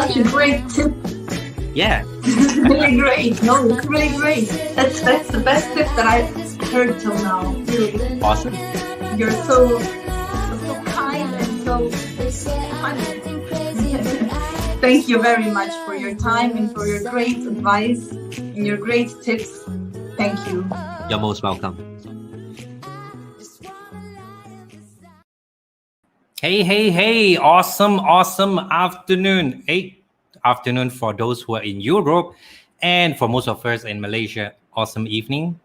such a great tip. Yeah. Really great. No, it's really great. That's the best tip that I've heard till now. Really. Awesome. You're so kind and so funny. Thank you very much for your time and for your great advice and your great tips. Thank you. You're most welcome. Hey. Awesome afternoon. Afternoon for those who are in Europe, and for most of us in Malaysia, awesome evening.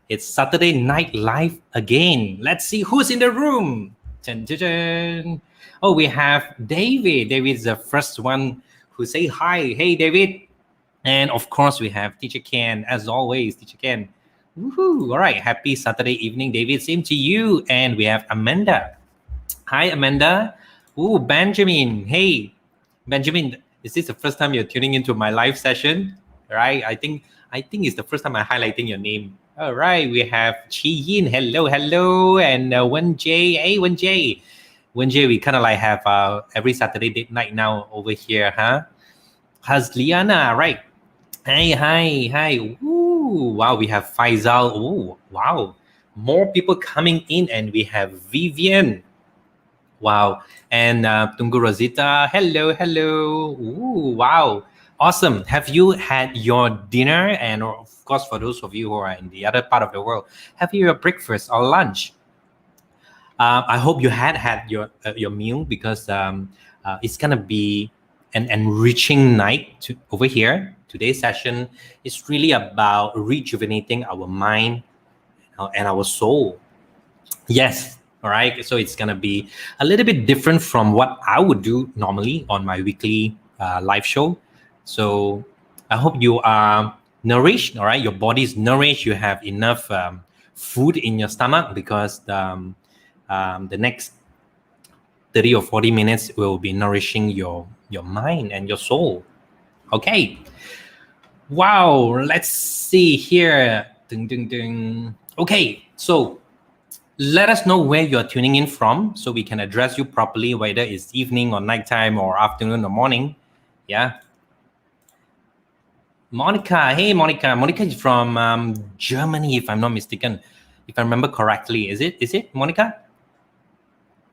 It's Saturday Night Live again. Let's see who's in the room. Dun, dun, dun. Oh, we have David. David's the first one who say hi. Hey, David. And of course, we have Teacher Ken, as always. Teacher Ken. Woohoo. All right. Happy Saturday evening, David. Same to you. And we have Amanda. Hi, Amanda. Ooh, Benjamin. Hey, Benjamin. Is this the first time you're tuning into my live session? Right? I think it's the first time I'm highlighting your name. All right. We have Chi Yin. Hello. And Wen J. Hey, Wen J. We kind of like have every Saturday date night now over here, huh? Has Liana, right? Hey, hi. Ooh, wow. We have Faisal. Ooh, wow. More people coming in, and we have Vivian. Wow. And Tunggu Rosita. Hello. Ooh, wow. Awesome. Have you had your dinner? And of course, for those of you who are in the other part of the world, have you your breakfast or lunch? I hope you had your meal, because it's going to be an enriching night over here. Today's session is really about rejuvenating our mind and our soul. Yes. All right, so it's gonna be a little bit different from what I would do normally on my weekly live show. So I hope you are nourished. All right, your body is nourished. You have enough food in your stomach, because the next 30 or 40 minutes will be nourishing your mind and your soul. Okay. Wow. Let's see here. Ding. Okay. So let us know where you're tuning in from, so we can address you properly, whether it's evening or nighttime or afternoon or morning. Yeah. Monica. Hey, Monica. Monica is from Germany, if I'm not mistaken. If I remember correctly. Is it, Monica?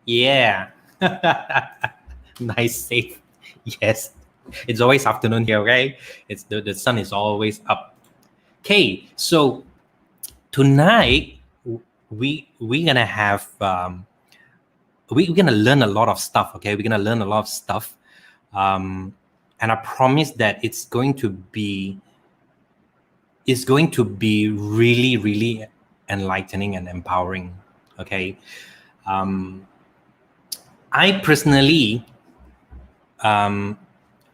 Yeah. Nice, safe. Yes. It's always afternoon here, okay? It's the sun is always up. Okay, so tonight we're gonna have we're gonna learn a lot of stuff. Okay, we're gonna learn a lot of stuff, and I promise that it's going to be really, really enlightening and empowering. Okay, I personally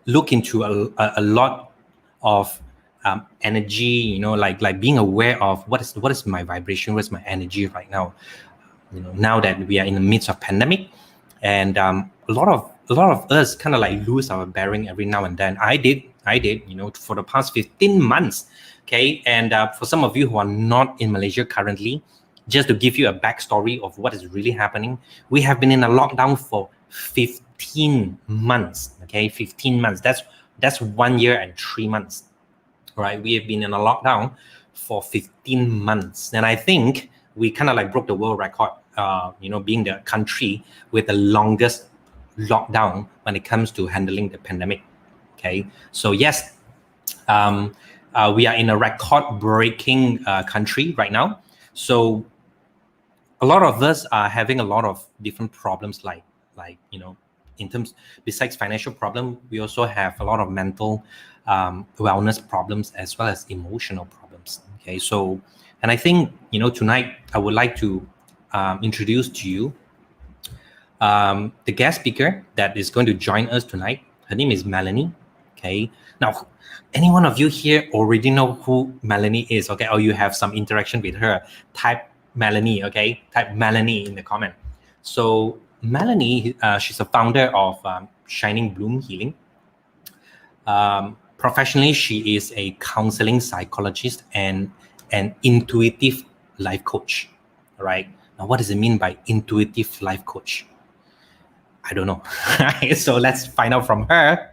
look into a lot of energy, like being aware of what is my vibration, what's my energy right now. Now that we are in the midst of pandemic, and a lot of us kind of like lose our bearing every now and then. I did, for the past 15 months. Okay, and for some of you who are not in Malaysia currently, just to give you a backstory of what is really happening, we have been in a lockdown for 15 months. Okay, 15 months. That's 1 year and 3 months. Right, we have been in a lockdown for 15 months, and I think we kind of like broke the world record, being the country with the longest lockdown when it comes to handling the pandemic. Okay, so yes, we are in a record-breaking country right now. So a lot of us are having a lot of different problems, like in terms, besides financial problem, we also have a lot of mental wellness problems, as well as emotional problems. Okay, so, and I think, tonight I would like to introduce to you the guest speaker that is going to join us tonight. Her name is Melanie. Okay, now, any one of you here already know who Melanie is, okay, or you have some interaction with her, type Melanie, okay, type Melanie in the comment. So Melanie, she's a founder of Shining Bloom Healing. Professionally, she is a counseling psychologist and an intuitive life coach. All right. Now, what does it mean by intuitive life coach? I don't know. So let's find out from her.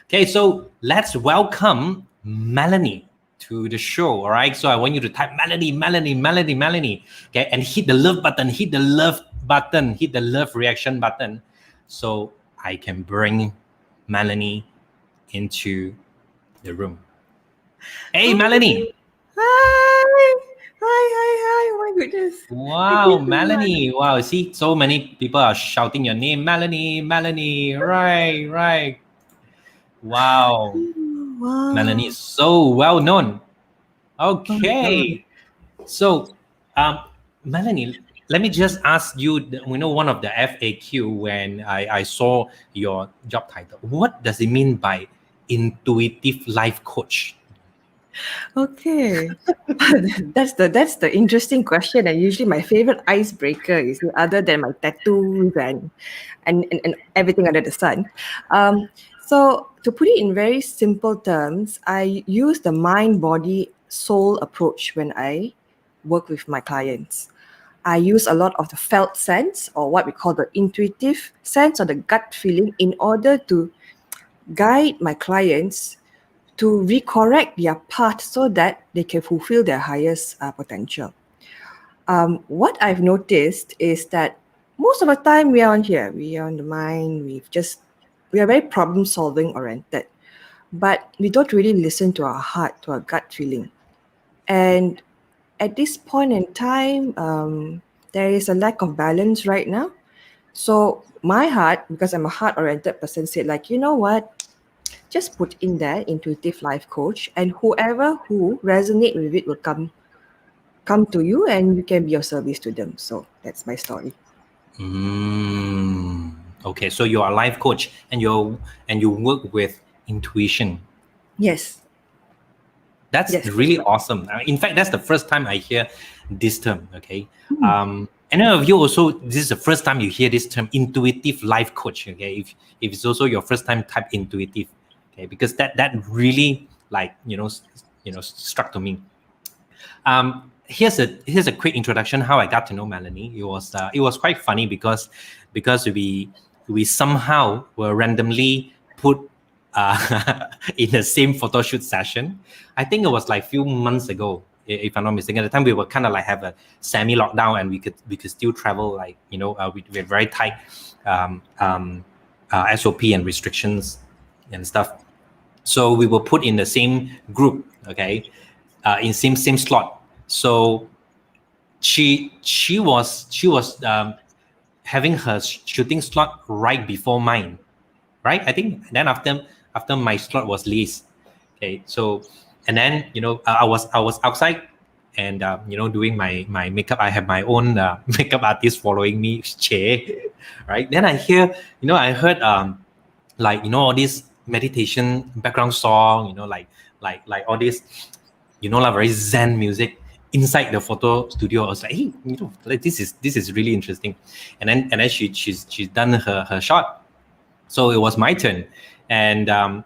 Okay, so let's welcome Melanie to the show. All right. So I want you to type Melanie, Melanie, Melanie, Melanie. Okay, and hit the love button, hit the love button, hit the love reaction button, so I can bring Melanie into the room. Hey, Melanie. Hi. Hi. Oh my goodness. Thank Wow, you so Melanie. Wow, see, so many people are shouting your name, Melanie, Melanie. Right, right. Wow. much. Wow. Melanie is so well known. Oh my God. Okay. So, Melanie, let me just ask you, we know one of the FAQ when I saw your job title. What does it mean by intuitive life coach? Okay. That's the interesting question, and usually my favorite icebreaker is other than my tattoos and everything under the sun. So to put it in very simple terms, I use the mind, body, soul approach when I work with my clients. I use a lot of the felt sense, or what we call the intuitive sense or the gut feeling, in order to guide my clients to recorrect their path so that they can fulfill their highest potential. What I've noticed is that most of the time we are on here, we are on the mind, we are very problem solving oriented, but we don't really listen to our heart, to our gut feeling. And at this point in time, there is a lack of balance right now. So my heart, because I'm a heart-oriented person, said like, you know what? Just put in there intuitive life coach, and whoever who resonate with it will come to you, and you can be of service to them. So that's my story. Okay, so you're a life coach and you work with intuition. Yes. That's Yes, really that's awesome. In fact, that's the first time I hear this term. Okay. Any of you also, this is the first time you hear this term, intuitive life coach. Okay. If it's also your first time, type intuitive. Okay, because that really struck to me. Here's a quick introduction how I got to know Melanie. It was quite funny because we somehow were randomly put in the same photo shoot session. I think it was like a few months ago, if I'm not mistaken. At the time we were kind of like have a semi lockdown and we could still travel, like we had very tight SOP and restrictions and stuff. So we were put in the same group, okay, in same slot. So she was having her shooting slot right before mine, right? I think then after my slot was Lee's. Okay, so and then I was outside and doing my makeup. I have my own makeup artist following me, Che, right? Then I heard all these meditation background song, like all this very zen music inside the photo studio. I was like, hey, like this is really interesting. And then she's done her shot. So it was my turn, and I'm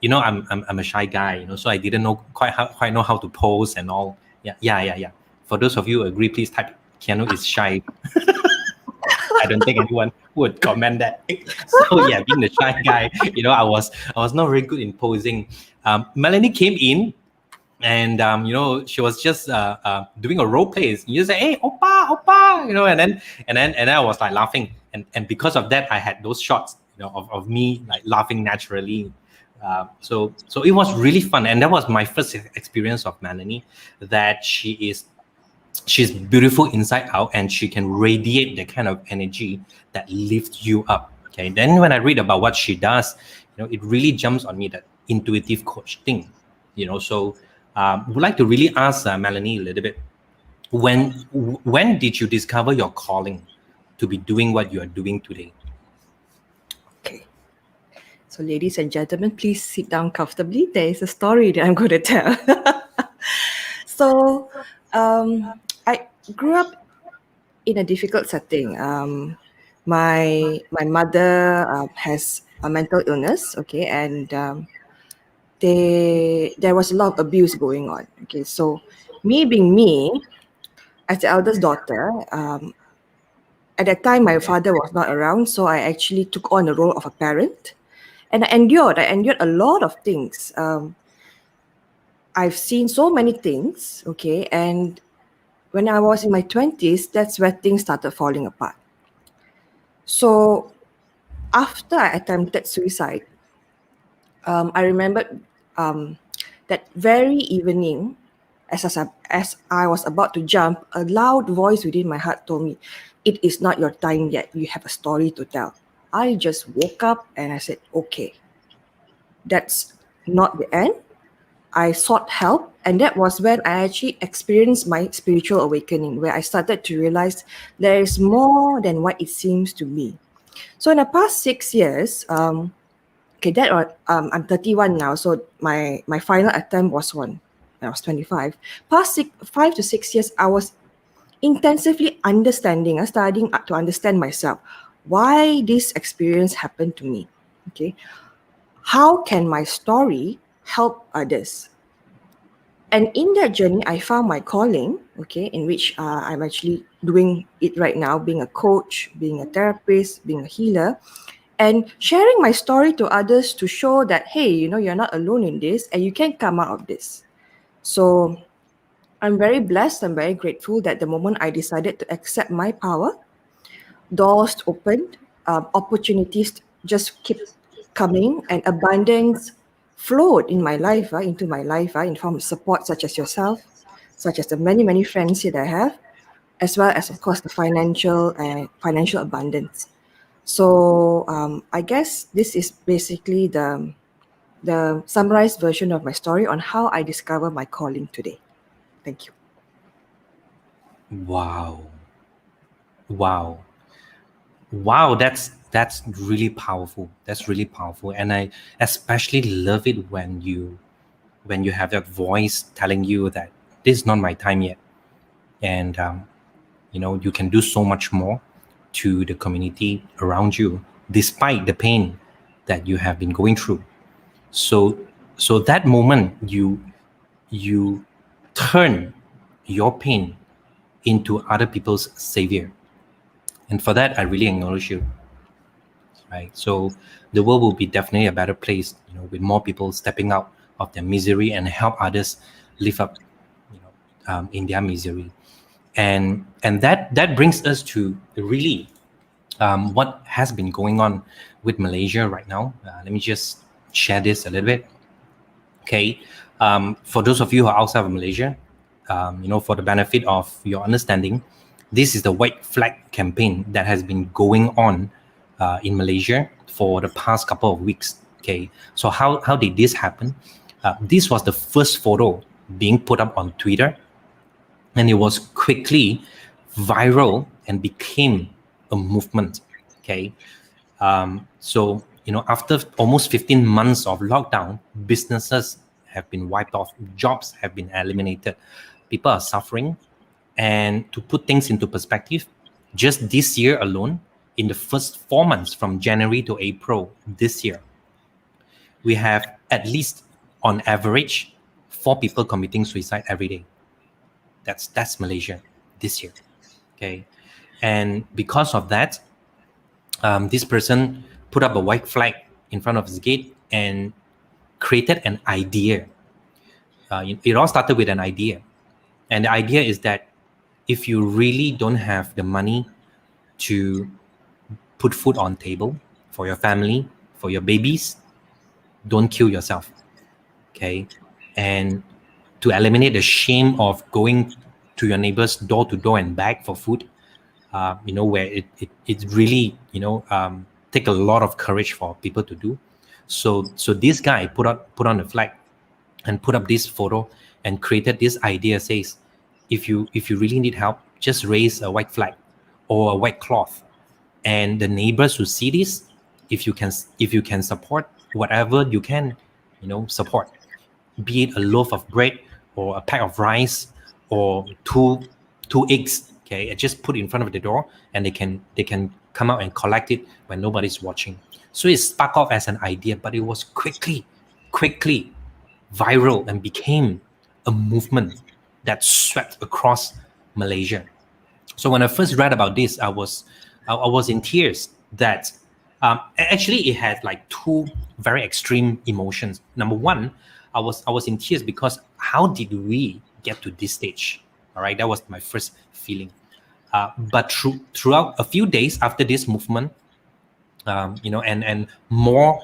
a shy guy, so I didn't know quite know how to pose and all. Yeah. For those of you who agree, please type Cheanu is shy. I don't think anyone would comment that. So yeah, being the shy guy, I was not very good in posing. Melanie came in, and she was just doing a role play. You say, hey, oppa, and then I was like laughing, and because of that, I had those shots, of me like laughing naturally. So it was really fun, and that was my first experience of Melanie. That she's beautiful inside out, and she can radiate the kind of energy that lifts you up. Okay. Then when I read about what she does, it really jumps on me, that intuitive coach thing. So would like to really ask Melanie a little bit. When did you discover your calling to be doing what you are doing today? Okay. So ladies and gentlemen, please sit down comfortably. There is a story that I'm going to tell. So I grew up in a difficult setting. My mother has a mental illness, okay, and there was a lot of abuse going on. Okay, so me being me, as the eldest daughter, at that time my father was not around, so I actually took on the role of a parent, And I endured a lot of things. I've seen so many things, okay, and when I was in my 20s, that's where things started falling apart. So after I attempted suicide, I remembered that very evening, as I was about to jump, a loud voice within my heart told me, "It is not your time yet. You have a story to tell." I just woke up and I said, "Okay, that's not the end." I sought help, and that was when I actually experienced my spiritual awakening, where I started to realize there is more than what it seems to be. So in the past 6 years, I'm 31 now, so my final attempt was when I was 25. Past 5 to 6 years, I was intensively studying to understand myself, why this experience happened to me. Okay, how can my story help others? And in that journey, I found my calling, okay, in which I'm actually doing it right now, being a coach, being a therapist, being a healer, and sharing my story to others to show that, hey, you're not alone in this and you can come out of this. So I'm very blessed. I'm very grateful that the moment I decided to accept my power, doors opened, opportunities just keep coming, and abundance flowed in my life, into my life, in form of support such as yourself, such as the many, many friends that I have, as well as, of course, the financial abundance. So I guess this is basically the summarized version of my story on how I discover my calling today. Thank you. Wow. That's really powerful. That's really powerful. And I especially love it when you have that voice telling you that this is not my time yet. And you can do so much more to the community around you despite the pain that you have been going through. So that moment you turn your pain into other people's savior. And for that, I really acknowledge you. Right. So the world will be definitely a better place, with more people stepping out of their misery and help others live up, in their misery. And that brings us to really what has been going on with Malaysia right now. Let me just share this a little bit. Okay. For those of you who are outside of Malaysia, for the benefit of your understanding, this is the white flag campaign that has been going on in Malaysia for the past couple of weeks. Okay, so how did this happen? This was the first photo being put up on Twitter, and it was quickly viral and became a movement. Okay, so after almost 15 months of lockdown, businesses have been wiped off, jobs have been eliminated, people are suffering. And to put things into perspective, just this year alone, in the first 4 months from January to April this year, we have at least on average 4 people committing suicide every day. That's Malaysia this year. Okay, and because of that, this person put up a white flag in front of his gate and created an idea. It all started with an idea, and the idea is that if you really don't have the money to put food on table for your family, for your babies, don't kill yourself. Okay, and to eliminate the shame of going to your neighbor's door to door and beg for food, where it really take a lot of courage for people to do. So this guy put on a flag and put up this photo and created this idea. Says, if you really need help, just raise a white flag or a white cloth, and the neighbors who see this, if you can support whatever you can, support, be it a loaf of bread or a pack of rice or two eggs. Okay, and just put it in front of the door, and they can come out and collect it when nobody's watching. So it sparked off as an idea, but it was quickly viral and became a movement that swept across Malaysia. So when I first read about this, I was in tears that Actually, it had like two very extreme emotions. Number one, I was in tears because how did we get to this stage? All right, that was my first feeling. But throughout a few days after this movement, and more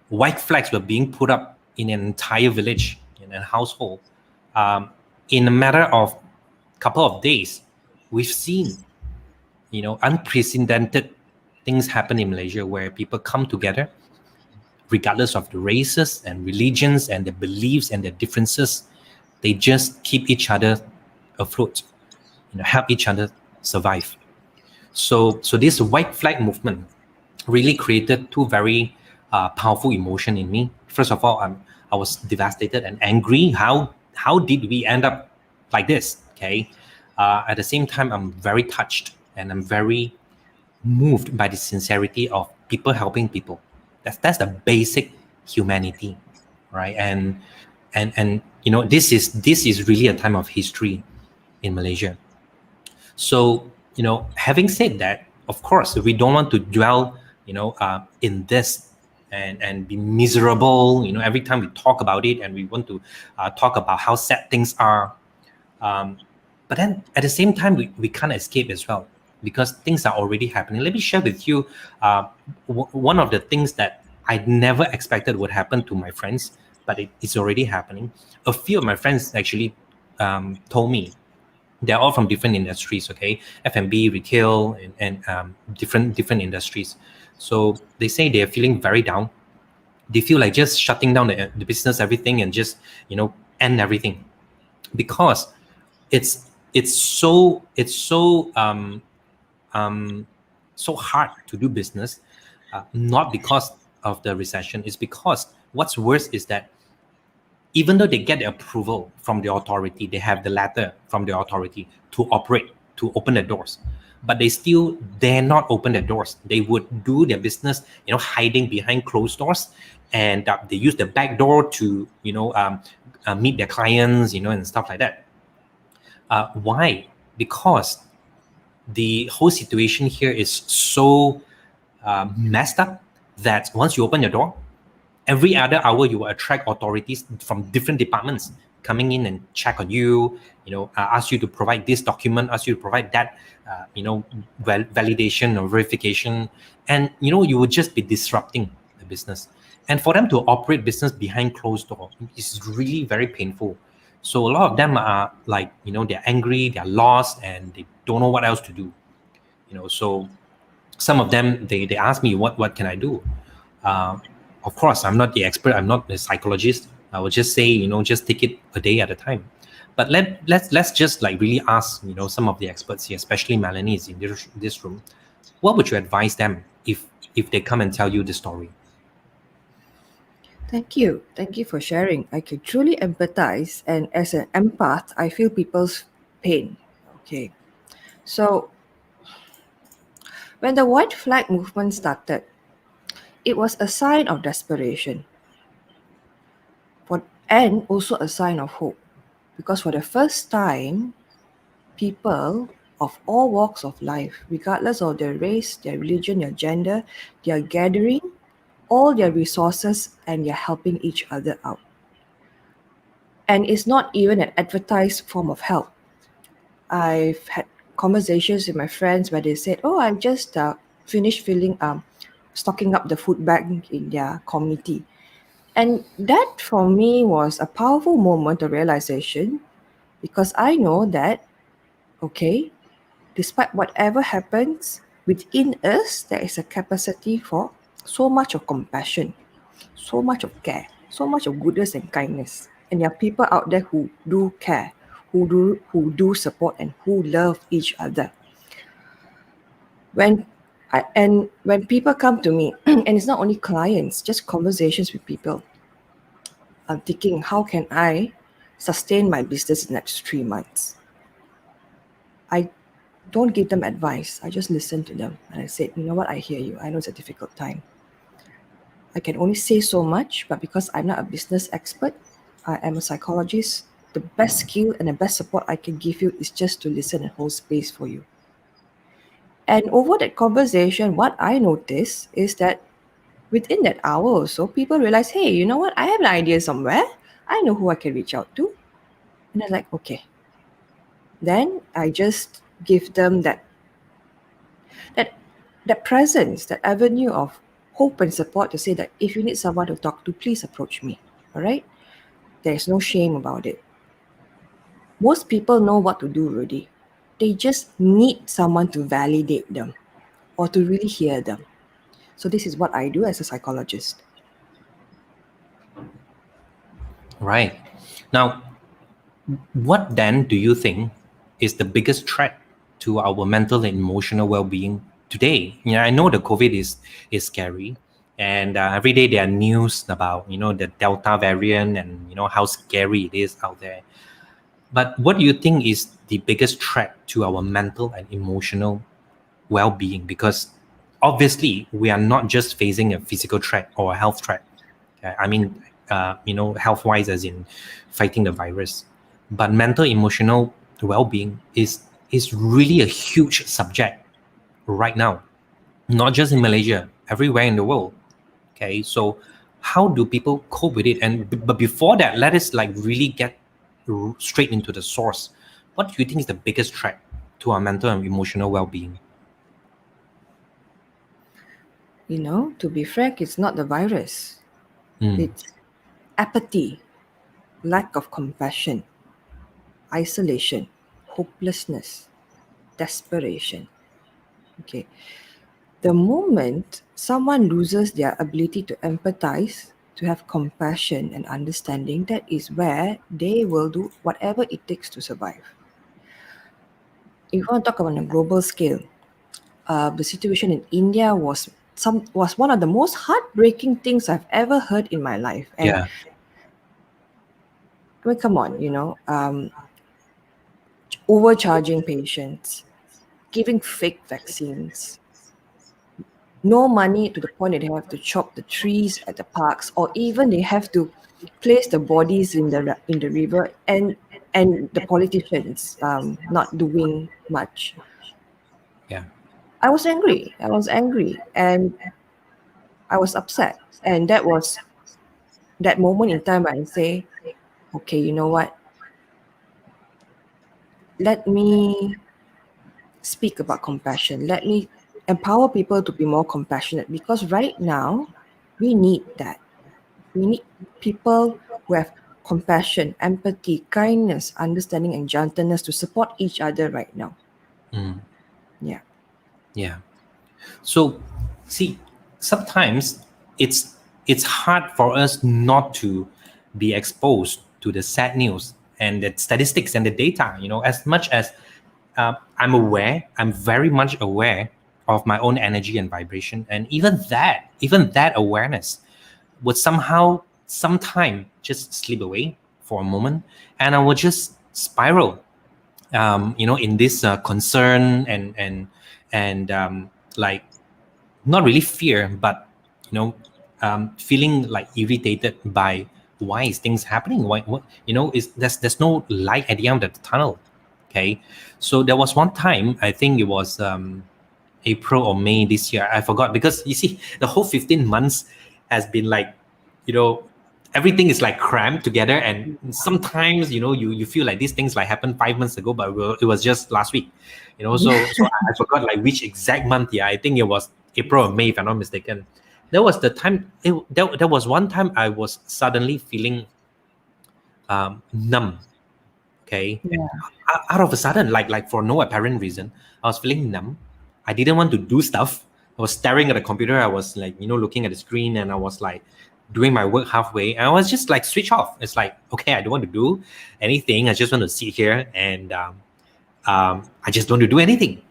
white flags were being put up in an entire village, in a household. In a matter of couple of days, we've seen, unprecedented things happen in Malaysia where people come together, regardless of the races and religions and their beliefs and their differences. They just keep each other afloat, help each other survive. So this white flag movement really created two very powerful emotion in me. First of all, I was devastated and angry. How did we end up like this? Okay. At the same time, I'm very touched and I'm very moved by the sincerity of people helping people. That's the basic humanity, right? And this is really a time of history in Malaysia. So having said that, of course, we don't want to dwell in this and be miserable. Every time we talk about it, and we want to talk about how sad things are. But then at the same time, we can't escape as well, because things are already happening. Let me share with you one of the things that I never expected would happen to my friends, but it's already happening. A few of my friends actually told me, they're all from different industries, okay? F&B, retail, and different industries. So they say they're feeling very down. They feel like just shutting down the business, everything, and just end everything, because it's so hard to do business, not because of the recession. It's because what's worse is that even though they get the approval from the authority, they have the letter from the authority to operate, to open the doors, but they still dare not open the doors. They would do their business, hiding behind closed doors, and they use the back door to, meet their clients, and stuff like that. Why? Because the whole situation here is so messed up that once you open your door, every other hour you will attract authorities from different departments coming in and check on you, ask you to provide this document, ask you to provide that, validation or verification. And, you would just be disrupting the business. And for them to operate business behind closed door is really very painful. So a lot of them are like, they're angry, they're lost, and they don't know what else to do. So some of them, they ask me, what can I do? Of course, I'm not the expert. I'm not a psychologist. I would just say, just take it a day at a time. But let's just like really ask, some of the experts here, especially Melanie is in this room. What would you advise them if they come and tell you the story? Thank you. Thank you for sharing. I can truly empathize, and as an empath, I feel people's pain. Okay. So when the white flag movement started, it was a sign of desperation, and also a sign of hope. Because for the first time, people of all walks of life, regardless of their race, their religion, their gender, they are gathering all their resources and they're helping each other out. And it's not even an advertised form of help. I've had conversations with my friends where they said, "Oh, I've just finished stocking up the food bank in their community." And that for me was a powerful moment of realization, because I know that, okay, despite whatever happens within us, there is a capacity for so much of compassion, so much of care, so much of goodness and kindness. And there are people out there who do care, who do support, and who love each other. When people come to me, and it's not only clients, just conversations with people, I'm thinking, how can I sustain my business in the next 3 months? I don't give them advice. I just listen to them. And I said, you know what, I hear you. I know it's a difficult time. I can only say so much, but because I'm not a business expert, I am a psychologist, the best skill and the best support I can give you is just to listen and hold space for you. And over that conversation, what I noticed is that within that hour or so, people realize, hey, you know what? I have an idea somewhere. I know who I can reach out to. And I was like, okay. Then I just give them that presence, that avenue of hope and support to say that if you need someone to talk to, please approach me. All right? There's no shame about it. Most people know what to do already. They just need someone to validate them or to really hear them. So this is what I do as a psychologist. Right. Now, what then do you think is the biggest threat to our mental and emotional well-being today? I know the COVID is scary, and every day there are news about the Delta variant and how scary it is out there. But what do you think is the biggest threat to our mental and emotional well-being? Because obviously we are not just facing a physical threat or a health threat. I mean, health-wise, as in fighting the virus, but mental emotional well-being is really a huge subject right now, not just in Malaysia, everywhere in the world. Okay, so how do people cope with it? But before that, let us really get straight into the source. What do you think is the biggest threat to our mental and emotional well-being? To be frank, it's not the virus. It's apathy, lack of compassion, isolation, hopelessness, desperation. Okay. The moment someone loses their ability to empathize, to have compassion and understanding, that is where they will do whatever it takes to survive. If you want to talk about on a global scale, the situation in India was one of the most heartbreaking things I've ever heard in my life. And Yeah. I mean, come on, overcharging patients, giving fake vaccines, no money to the point that they have to chop the trees at the parks, or even they have to place the bodies in the river, and the politicians not doing much. Yeah. I was angry, and I was upset, and that was that moment in time where I say, okay, you know what? Let me speak about compassion. Let me empower people to be more compassionate, because right now we need that. We need people who have compassion, empathy, kindness, understanding, and gentleness to support each other right now. Yeah. Yeah. So, see, sometimes it's hard for us not to be exposed to the sad news and the statistics and the data. As much as I'm very much aware of my own energy and vibration, and even that awareness would sometime just slip away for a moment, and I will just spiral, in this concern and like not really fear, but feeling like irritated by why is things happening? Why what is there's no light at the end of the tunnel. Okay, so there was one time, I think it was April or May this year, I forgot, because you see the whole 15 months has been like, everything is like crammed together, and sometimes you feel like these things like happened 5 months ago, but it was just last week. So I forgot like which exact month. Yeah, I think it was April or May, if I'm not mistaken. There was the time there was one time I was suddenly feeling numb. Okay. Yeah. Out of a sudden, like for no apparent reason, I was feeling numb. I didn't want to do stuff. I was staring at the computer. I was like, looking at the screen, and I was like doing my work halfway, and I was just like switch off. It's like, okay, I don't want to do anything. I just want to sit here, and I just don't want to do anything.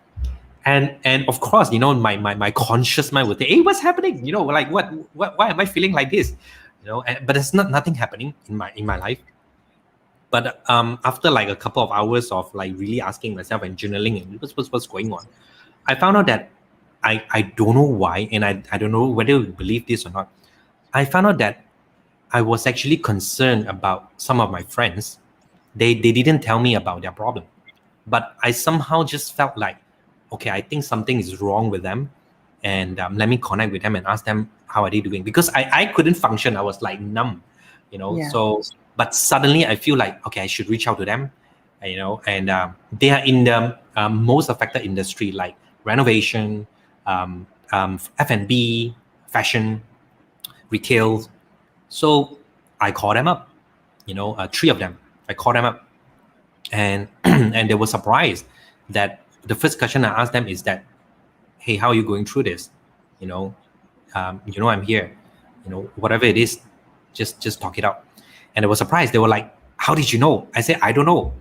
And of course, my conscious mind would say, hey, what's happening? Like why am I feeling like this? But there's nothing happening in my life. But after like a couple of hours of like really asking myself and journaling and what's going on, I found out that I don't know why, and I don't know whether you believe this or not. I found out that I was actually concerned about some of my friends. They didn't tell me about their problem, but I somehow just felt like, okay, I think something is wrong with them, and let me connect with them and ask them how are they doing? Because I couldn't function. I was like numb, Yeah. So, but suddenly I feel like, okay, I should reach out to them, and they are in the most affected industry, like renovation, F&B, fashion, retail. So I called them up, three of them. I called them up, and and they were surprised that the first question I asked them is that, hey, how are you going through this? You know, I'm here. Whatever it is, just talk it out. And they were surprised. They were like, how did you know? I said, I don't know.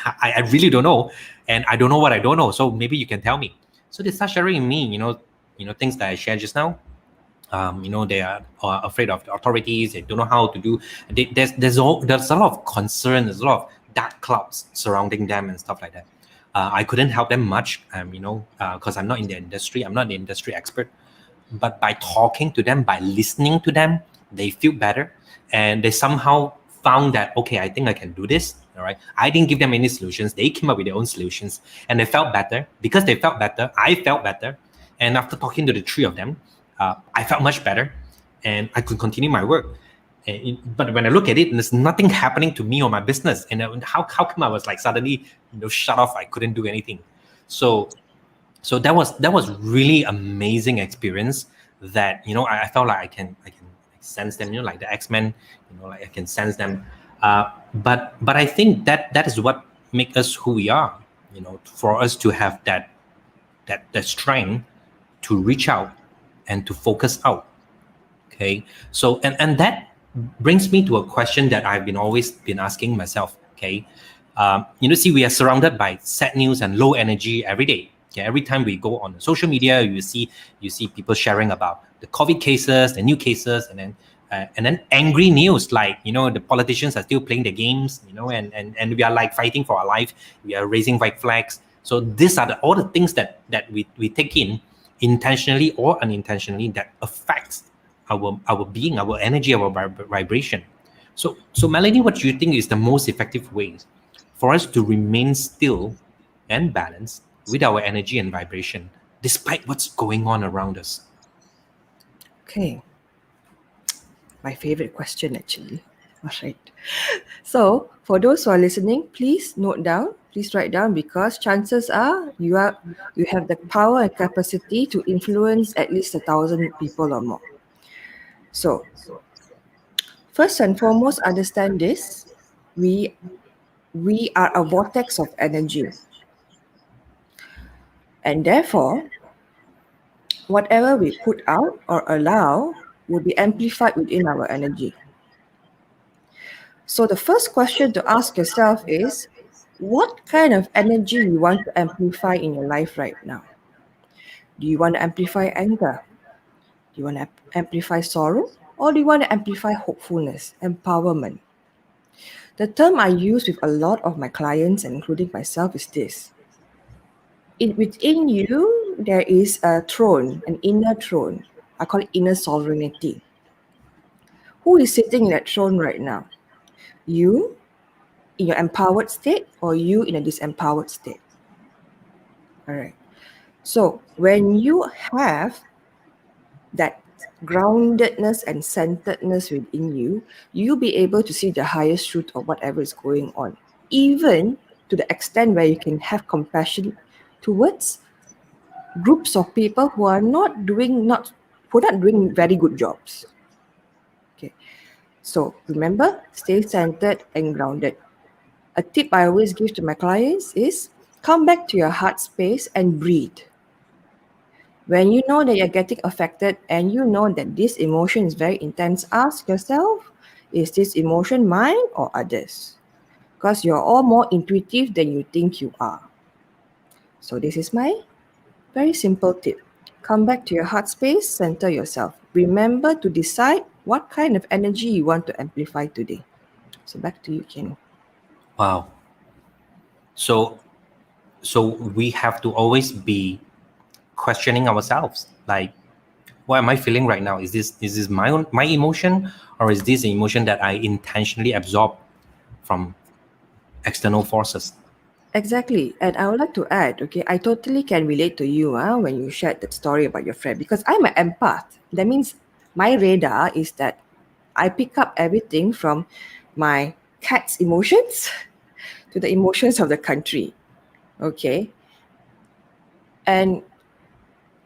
I really don't know, and I don't know what I don't know. So maybe you can tell me. So they start sharing with me, things that I shared just now. They are afraid of the authorities. They don't know how to do. There's a lot of concern. There's a lot of dark clouds surrounding them and stuff like that. I couldn't help them much, because I'm not in the industry. I'm not the industry expert. But by talking to them, by listening to them, they feel better, and they somehow found that, okay, I think I can do this. All right, I didn't give them any solutions. They came up with their own solutions, and they felt better. Because they felt better, I felt better. And after talking to the three of them, I felt much better, and I could continue my work. But when I look at it, there's nothing happening to me or my business. And how come I was like suddenly shut off? I couldn't do anything. So that was really amazing experience. That I felt like I can sense them. Like the X-Men. Like I can sense them. But I think that is what makes us who we are. For us to have that strength to reach out and to focus out. Okay, so and that brings me to a question that I've always been asking myself. Okay, see, we are surrounded by sad news and low energy every day. Okay, every time we go on social media, you see people sharing about the COVID cases, the new cases, and then angry news like the politicians are still playing the games, and we are like fighting for our life. We are raising white flags. So these are all the things that we take in, intentionally or unintentionally, that affects our being, our energy, our vibration. So Melanie, what do you think is the most effective way for us to remain still and balanced with our energy and vibration despite what's going on around us? Okay. My favorite question, actually. All right. So for those who are listening, please write down, because chances are you have the power and capacity to influence at least 1,000 people or more. So first and foremost, understand this: we are a vortex of energy, and therefore whatever we put out or allow will be amplified within our energy. So the first question to ask yourself is, what kind of energy you want to amplify in your life right now? Do you want to amplify anger? Do you want to amplify sorrow? Or do you want to amplify hopefulness, empowerment? The term I use with a lot of my clients, and including myself, is this. Within you, there is a throne, an inner throne. I call it inner sovereignty. Who is sitting in that throne right now? You in your empowered state, or you in a disempowered state? All right. So when you have that groundedness and centeredness within you, you'll be able to see the highest truth of whatever is going on, even to the extent where you can have compassion towards groups of people who are not doing very good jobs. Okay. So remember, stay centered and grounded. A tip I always give to my clients is come back to your heart space and breathe. When you know that you're getting affected and you know that this emotion is very intense, ask yourself, is this emotion mine or others? Because you're all more intuitive than you think you are. So this is my very simple tip. Come back to your heart space, center yourself. Remember to decide what kind of energy you want to amplify today. So back to you, Cheanu. Wow. So we have to always be questioning ourselves, like, what am I feeling right now? Is this my emotion, or is this an emotion that I intentionally absorb from external forces? Exactly. And I would like to add, okay, I totally can relate to you when you shared that story about your friend, because I'm an empath. That means my radar is that I pick up everything from my cat's emotions to the emotions of the country. Okay. And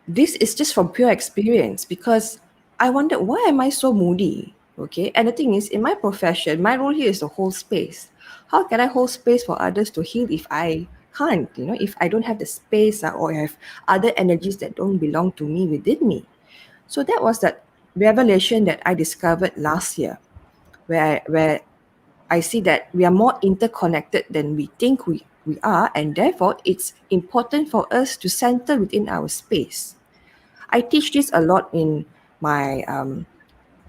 this is just from pure experience, because I wondered, why am I so moody? Okay. And the thing is, in my profession, my role here is to hold space. How can I hold space for others to heal if I can't, if I don't have the space, or have other energies that don't belong to me within me? So that was that revelation that I discovered last year, where I see that we are more interconnected than we think we are, and therefore it's important for us to center within our space. I teach this a lot in my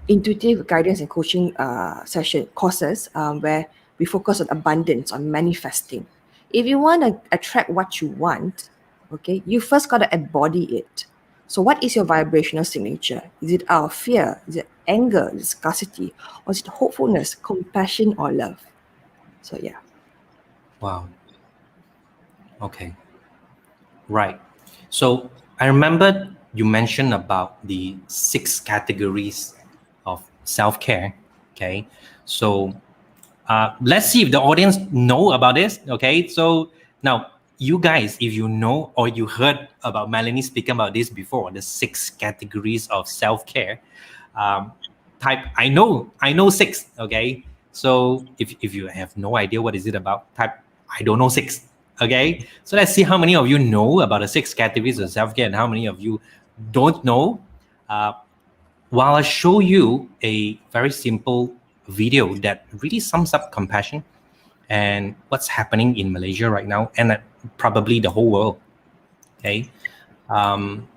intuitive guidance and coaching session courses, where we focus on abundance, on manifesting. If you want to attract what you want, okay, you first got to embody it. So what is your vibrational signature? Is it out of fear? Is it anger, is it scarcity? Or is it hopefulness, compassion, or love? So yeah. Wow. Okay. Right. So I remember you mentioned about the 6 categories of self-care. Okay. So let's see if the audience know about this. Okay. So now you guys, if you know or you heard about Melanie speaking about this before, the 6 categories of self-care, type I know 6. Okay. So if you have no idea what is it about, type I don't know 6. Okay. So let's see how many of you know about the 6 categories of self-care and how many of you don't know. While I show you a very simple video that really sums up compassion and what's happening in Malaysia right now, and probably the whole world. Okay.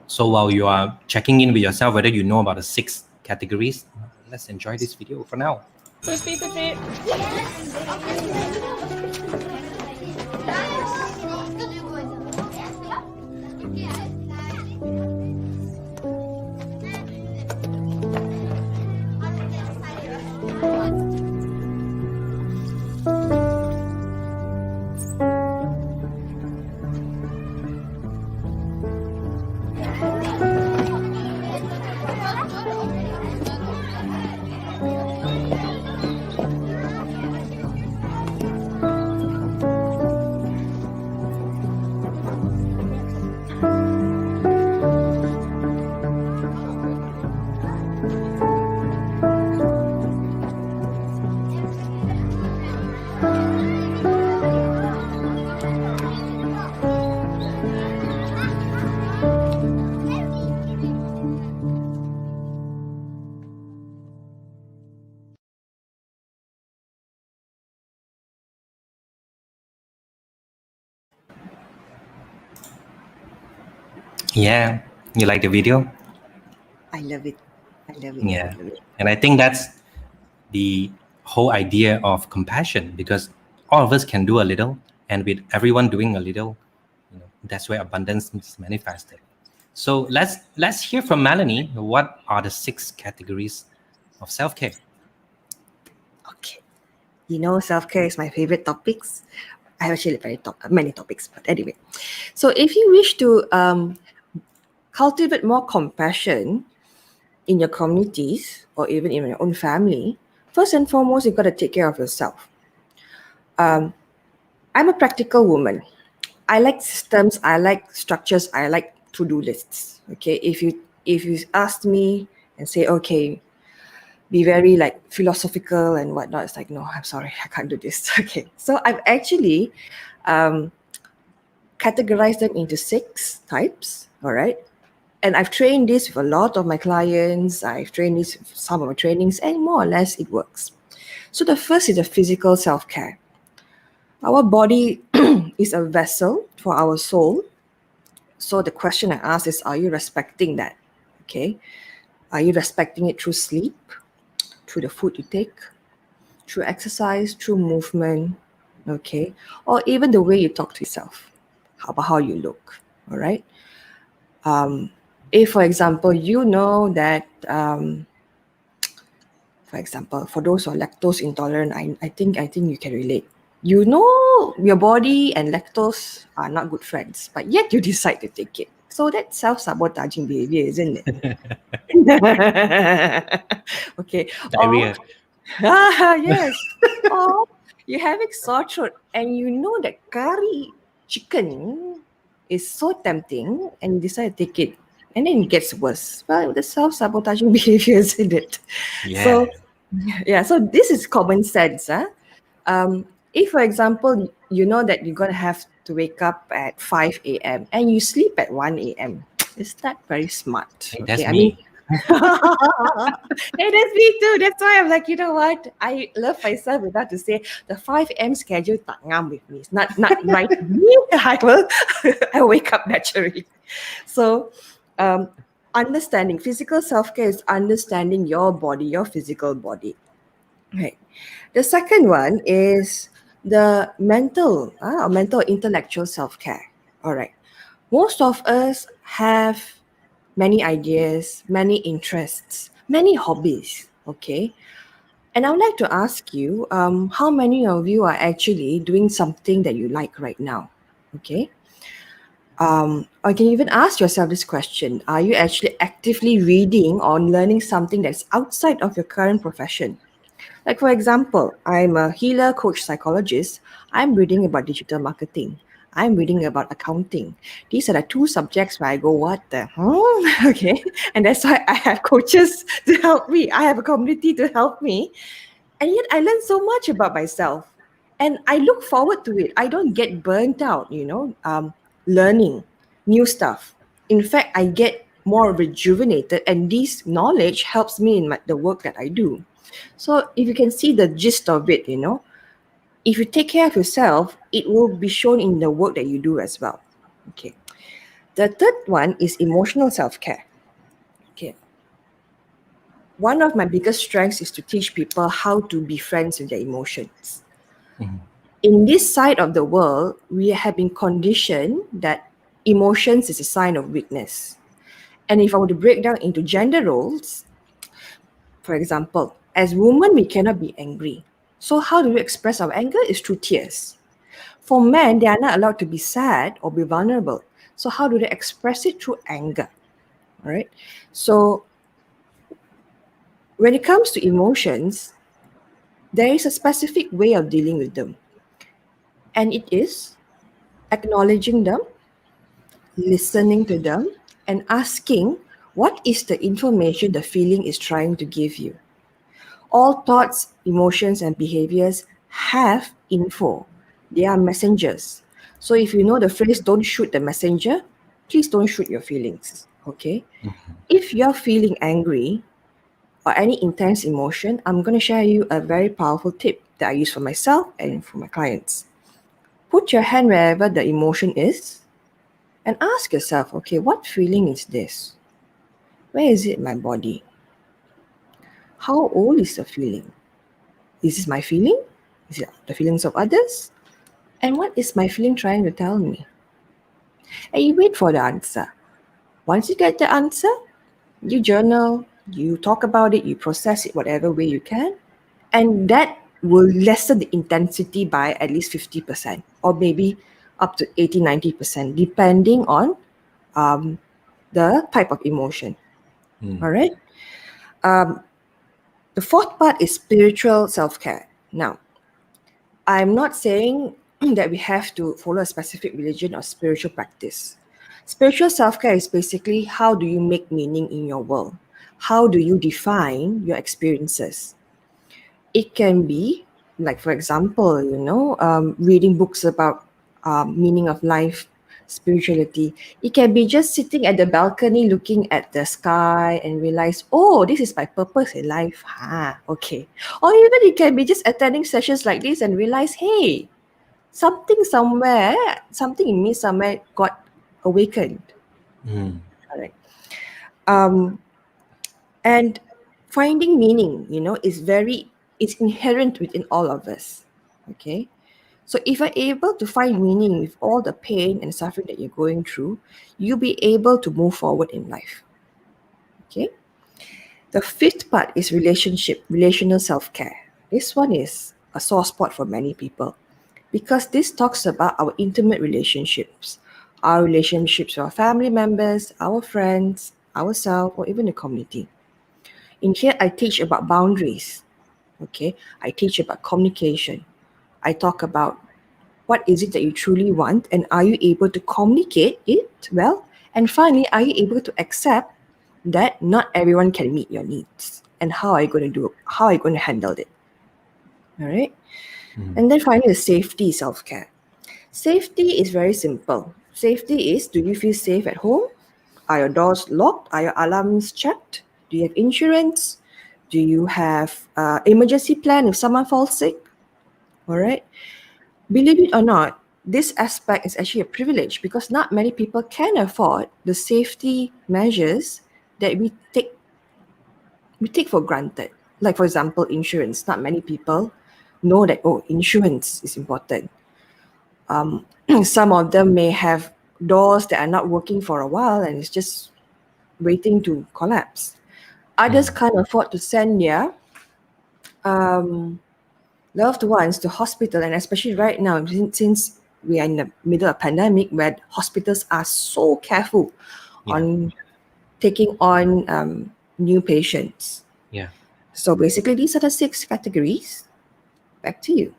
So while you are checking in with yourself whether you know about the 6 categories, let's enjoy this video for now. Yeah, you like the video? I love it. I love it. Yeah. I love it. And I think that's the whole idea of compassion, because all of us can do a little, and with everyone doing a little, that's where abundance is manifested. So let's hear from Melanie. What are the 6 categories of self-care? Okay. Self-care is my favorite topics. I have actually many topics, but anyway. So if you wish to cultivate more compassion in your communities or even in your own family, first and foremost, you've got to take care of yourself. I'm a practical woman. I like systems, I like structures, I like to-do lists. Okay, if you ask me and say, okay, be very like philosophical and whatnot, it's like, no, I'm sorry, I can't do this. Okay, so I've actually categorized them into 6 types. All right. And I've trained this with a lot of my clients. I've trained this with some of my trainings, and more or less it works. So the first is the physical self-care. Our body is a vessel for our soul. So the question I ask is, are you respecting that? Okay. Are you respecting it through sleep, through the food you take, through exercise, through movement, okay? Or even the way you talk to yourself, about how you look, all right? If, for example, you know that, for example, for those who are lactose intolerant, I think you can relate. You know your body and lactose are not good friends, but yet you decide to take it. So that's self-sabotaging behavior, isn't it? Okay. Or Diarrhea. yes. Or you're having sore throat and you know that curry chicken is so tempting and you decide to take it. And then it gets worse. Well, the self-sabotaging behavior, isn't it? Yeah. So yeah, so this is common sense. If, for example, you know that you're going to have to wake up at 5 a.m. and you sleep at 1 a.m., is that very smart? Hey, Okay, that's I mean, me. hey, that's me too. That's why I'm like, you know what? I love myself without to say the 5 a.m. schedule tak ngam with me. It's not right with me. I wake up naturally. So, understanding physical self-care is understanding your body, your physical body. Right. The second one is the mental or mental intellectual self-care. All right. Most of us have many ideas, many interests, many hobbies. Okay. And I would like to ask you, how many of you are actually doing something that you like right now? Okay. Or you can even ask yourself this question: are you actually actively reading or learning something that's outside of your current profession? Like, for example, I'm a healer, coach, psychologist. I'm reading about digital marketing. I'm reading about accounting. These are the two subjects where I go, what the? Okay. And that's why I have coaches to help me. I have a community to help me. And yet I learn so much about myself. And I look forward to it. I don't get burnt out, learning new stuff. In fact, I get more rejuvenated, and this knowledge helps me in the work that I do. So if you can see the gist of it, if you take care of yourself, it will be shown in the work that you do as well. Okay. The third one is emotional self-care. Okay. One of my biggest strengths is to teach people how to be friends with their emotions. In this side of the world, we have been conditioned that emotions is a sign of weakness. And if I were to break down into gender roles, for example, as women, we cannot be angry. So how do we express our anger? Is through tears. For men, they are not allowed to be sad or be vulnerable. So how do they express it? Through anger. All right. So when it comes to emotions, there is a specific way of dealing with them. And it is acknowledging them, listening to them, and asking what is the information the feeling is trying to give you. All thoughts, emotions, and behaviors have info. They are messengers. So if you know the phrase, don't shoot the messenger, please don't shoot your feelings. Okay? If you're feeling angry or any intense emotion, I'm going to share you a very powerful tip that I use for myself and for my clients. Put your hand wherever the emotion is and ask yourself, okay, what feeling is this? Where is it in my body? How old is the feeling? Is this my feeling? Is it the feelings of others? And what is my feeling trying to tell me? And you wait for the answer. Once you get the answer, you journal, you talk about it, you process it whatever way you can. And that will lessen the intensity by at least 50% or maybe up to 80-90%, depending on the type of emotion. All right. The fourth part is spiritual self-care. Now, I'm not saying that we have to follow a specific religion or spiritual practice. Spiritual self-care is basically how do you make meaning in your world? How do you define your experiences? It can be, like, for example, reading books about meaning of life, spirituality. It can be just sitting at the balcony looking at the sky and realize, oh, this is my purpose in life. Okay. Or even it can be just attending sessions like this and realize, hey, something somewhere, something in me somewhere got awakened. All right. And finding meaning, it's inherent within all of us. Okay. So if you're able to find meaning with all the pain and suffering that you're going through, you'll be able to move forward in life. Okay. The fifth part is relational self-care. This one is a sore spot for many people because this talks about our intimate relationships. our relationships with our family members, our friends, ourselves, or even the community. In here, I teach about boundaries. Okay, I teach about communication. I talk about what is it that you truly want, and are you able to communicate it well? And finally, are you able to accept that not everyone can meet your needs? And how are you going to do? How are you going to handle it? All right. And then finally, the safety self-care. Safety is very simple. Safety is, do you feel safe at home? Are your doors locked? Are your alarms checked? Do you have insurance? Do you have emergency plan if someone falls sick? All right. Believe it or not, this aspect is actually a privilege because not many people can afford the safety measures that we take for granted. Like for example, insurance. Not many people know that insurance is important. Some of them may have doors that are not working for a while and it's just waiting to collapse. Others can't afford to send their loved ones to hospital, and especially right now, since we are in the middle of pandemic, where hospitals are so careful on taking on new patients. Yeah. So basically, these are the 6 categories. Back to you.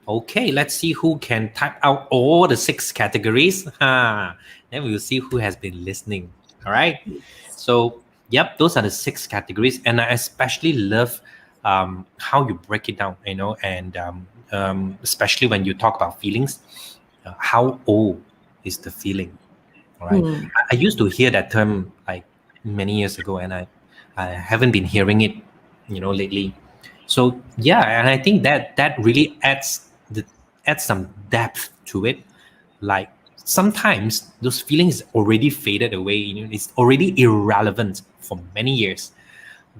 Okay, let's see who can type out all the 6 categories. Then we'll see who has been listening. All right. So, yep, those are the 6 categories. And I especially love how you break it down, and especially when you talk about feelings, how old is the feeling? All right. I used to hear that term like many years ago, and I haven't been hearing it, lately. So yeah, and I think that really adds some depth to it. Like sometimes those feelings already faded away. It's already irrelevant for many years,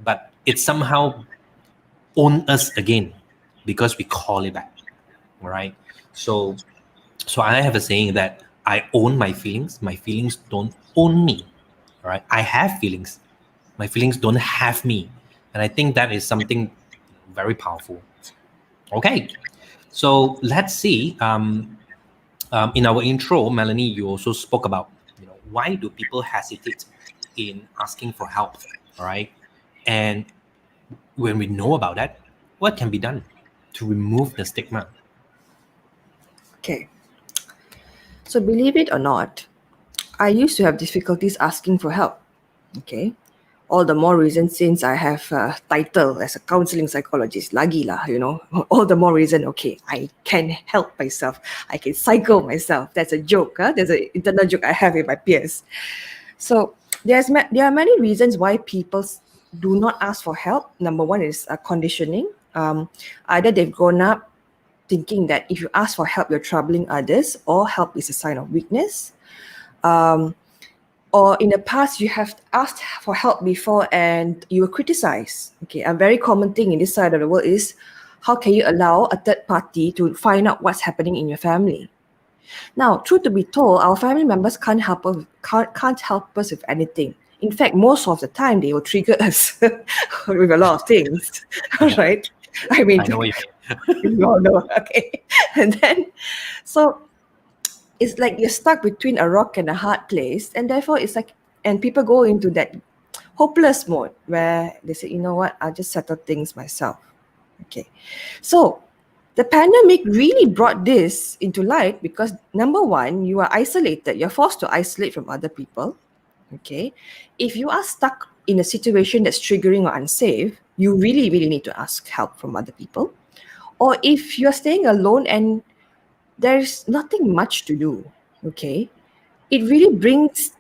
but it somehow own us again because we call it back. All right. So I have a saying that I own my feelings. My feelings don't own me. All right. I have feelings. My feelings don't have me. And I think that is something very powerful. Okay. So let's see. In our intro, Melanie, you also spoke about, why do people hesitate in asking for help? All right. And when we know about that, what can be done to remove the stigma? Okay. So believe it or not, I used to have difficulties asking for help. Okay. All the more reason since I have a title as a counselling psychologist. Lagi lah, all the more reason, okay, I can help myself. I can psycho myself. That's a joke. There's an internal joke I have with my peers. So there are many reasons why people do not ask for help. Number one is conditioning. Either they've grown up thinking that if you ask for help, you're troubling others, or help is a sign of weakness. Or in the past, you have asked for help before and you were criticized. Okay, a very common thing in this side of the world is, how can you allow a third party to find out what's happening in your family? Now, truth to be told, our family members can't help us with anything. In fact, most of the time, they will trigger us with a lot of things, right? I mean, I know what you mean. you all know, okay? And then, so it's like you're stuck between a rock and a hard place, and therefore it's like, and people go into that hopeless mode where they say, you know what, I'll just settle things myself. Okay, so the pandemic really brought this into light because number one, you are isolated. You're forced to isolate from other people. Okay, if you are stuck in a situation that's triggering or unsafe, you really, really need to ask help from other people. Or if you're staying alone and there's nothing much to do, okay, it really brings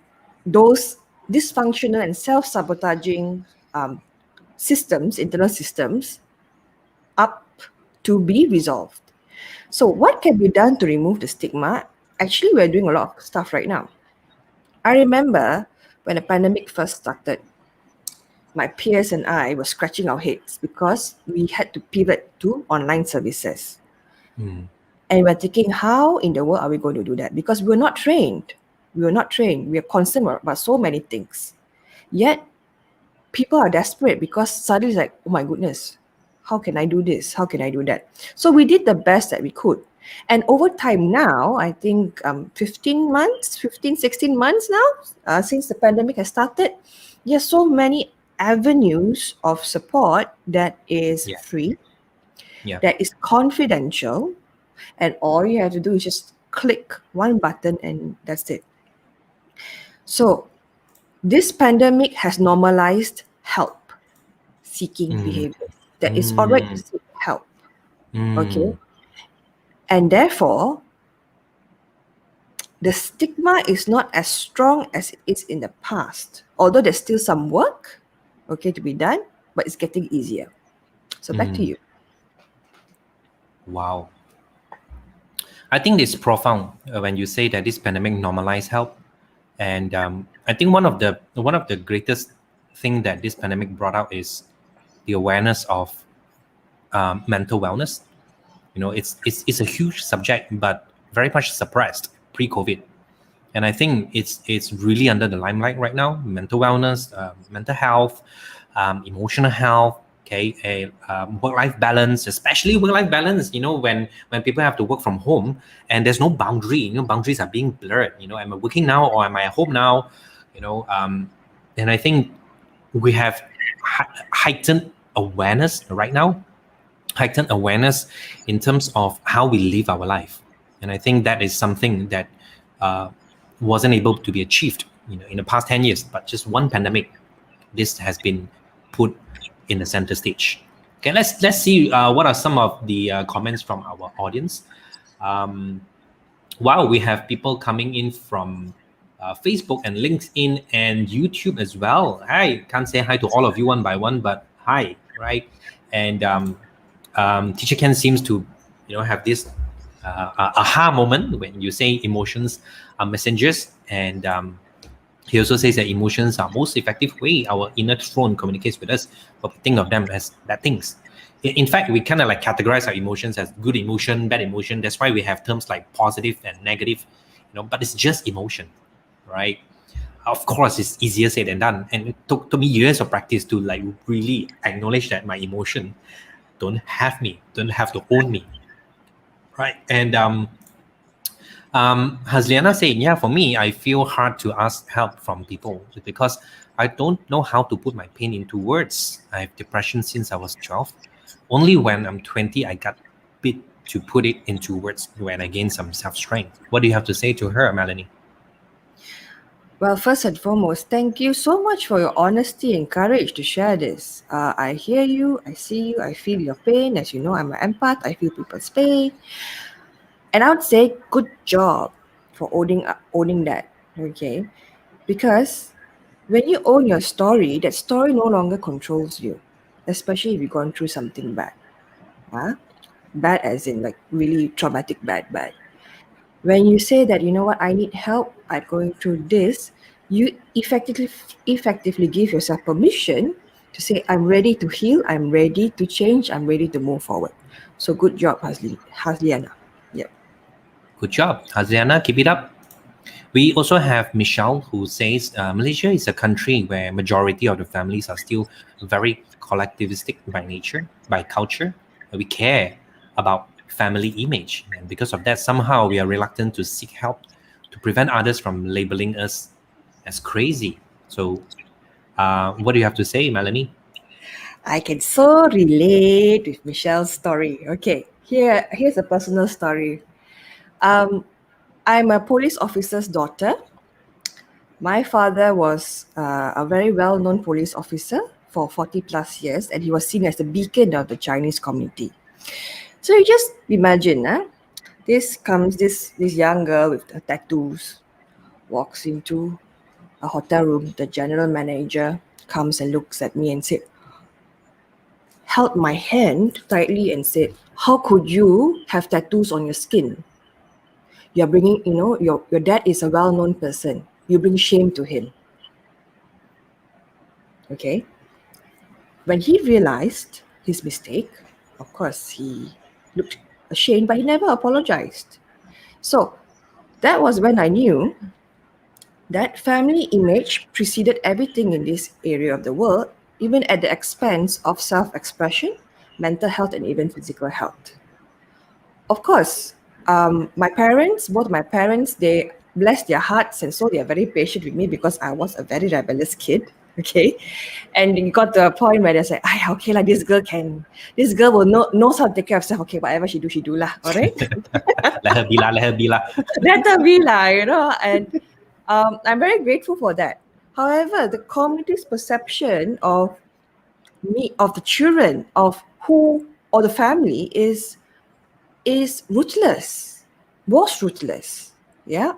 those dysfunctional and self-sabotaging systems, internal systems, up to be resolved. So what can be done to remove the stigma? Actually, we're doing a lot of stuff right now. I remember when the pandemic first started, my peers and I were scratching our heads because we had to pivot to online services. And we're thinking, how in the world are we going to do that? Because we're not trained. We are concerned about so many things. Yet, people are desperate because suddenly it's like, oh my goodness, how can I do this? How can I do that? So we did the best that we could. And over time now, I think 16 months now, since the pandemic has started, there's so many avenues of support that is Yeah. free, Yeah. that is confidential, and all you have to do is just click one button and that's it. So this pandemic has normalized help seeking Mm, behavior. That it's all right to mm, seek help. Okay. mm, And therefore, the stigma is not as strong as it is in the past. Although there's still some work, okay, to be done, but it's getting easier. So back to mm. you. Wow. I think it's profound when you say that this pandemic normalized help, and I think one of the greatest thing that this pandemic brought out is the awareness of mental wellness. It's a huge subject, but very much suppressed pre-COVID, and I think it's really under the limelight right now. Mental wellness, mental health, emotional health. Okay, work-life balance, especially work-life balance. When people have to work from home and there's no boundary. Boundaries are being blurred. Am I working now or am I at home now? And I think we have heightened awareness right now, heightened awareness in terms of how we live our life. And I think that is something that uh, wasn't able to be achieved in the past 10 years, but just one pandemic, this has been put in the center stage. Okay, let's see what are some of the comments from our audience. Um, wow, we have people coming in from Facebook and LinkedIn and YouTube as well. Hi, can't say hi to all of you one by one, but hi, right? And Teacher Ken seems to, have this aha moment when you say emotions are messengers, and he also says that emotions are most effective way our inner throne communicates with us, but we think of them as bad things. In fact, we kind of like categorize our emotions as good emotion, bad emotion. That's why we have terms like positive and negative, but it's just emotion, right? Of course, it's easier said than done. And it took me years of practice to like really acknowledge that my emotion don't have to own me, right? And Hasliana saying, yeah, for me, I feel hard to ask help from people because I don't know how to put my pain into words. I have depression since I was 12. Only when I'm 20, I got bit to put it into words when I gained some self-strength. What do you have to say to her, Melanie? Well, first and foremost, thank you so much for your honesty and courage to share this. I hear you, I see you, I feel your pain. As you know, I'm an empath, I feel people's pain. And I would say good job for owning that, okay? Because when you own your story, that story no longer controls you, especially if you've gone through something bad. Huh? Bad as in like really traumatic bad. When you say that, you know what, I need help, I'm going through this, you effectively give yourself permission to say, I'm ready to heal, I'm ready to change, I'm ready to move forward. So good job, Hasliana. Yep. Good job. Hasliana, keep it up. We also have Michelle who says Malaysia is a country where majority of the families are still very collectivistic by nature, by culture. We care about family image, and because of that, somehow we are reluctant to seek help to prevent others from labeling us as crazy. So, what do you have to say, Melanie? I can so relate with Michelle's story. Okay, here's a personal story. I'm a police officer's daughter. My father was a very well-known police officer for 40 plus years, and he was seen as the beacon of the Chinese community. So you just imagine, this young girl with the tattoos walks into a hotel room. The general manager comes and looks at me and said, held my hand tightly and said, how could you have tattoos on your skin? You're bringing, your dad is a well-known person. You bring shame to him. Okay. When he realized his mistake, of course, he looked ashamed, but he never apologized. So that was when I knew that family image preceded everything in this area of the world, even at the expense of self-expression, mental health, and even physical health. Of course, my parents, both my parents, they bless their hearts, and so they are very patient with me because I was a very rebellious kid. Okay, and it got to a point where they say, okay, like this girl will knows how to take care of herself. Okay, whatever she do lah. All right, Let her be lah, let her be lah. let her be lah, and I'm very grateful for that. However, the community's perception of me, of the children, of who or the family is ruthless, was ruthless. Yeah.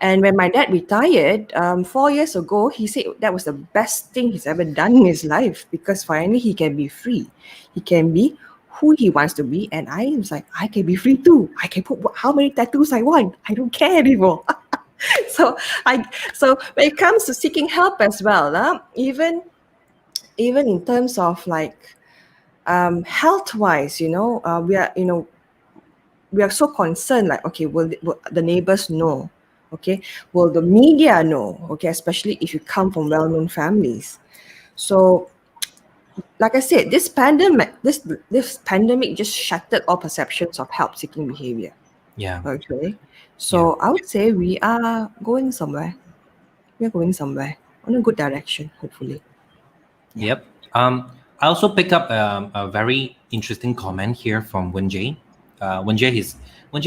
And when my dad retired 4 years ago, he said that was the best thing he's ever done in his life, because finally he can be free. He can be who he wants to be. And I was like, I can be free too. I can put how many tattoos I want. I don't care anymore. So when it comes to seeking help as well, even in terms of like health-wise, we are so concerned, like, okay, will the neighbors know? Okay, will the media know? Okay, especially if you come from well-known families. So, like I said, this pandemic just shattered all perceptions of help-seeking behavior. Yeah. Okay, so I would say we are going somewhere. We are going somewhere on a good direction, hopefully. Yep. I also pick up a very interesting comment here from Wenjay. Wenjay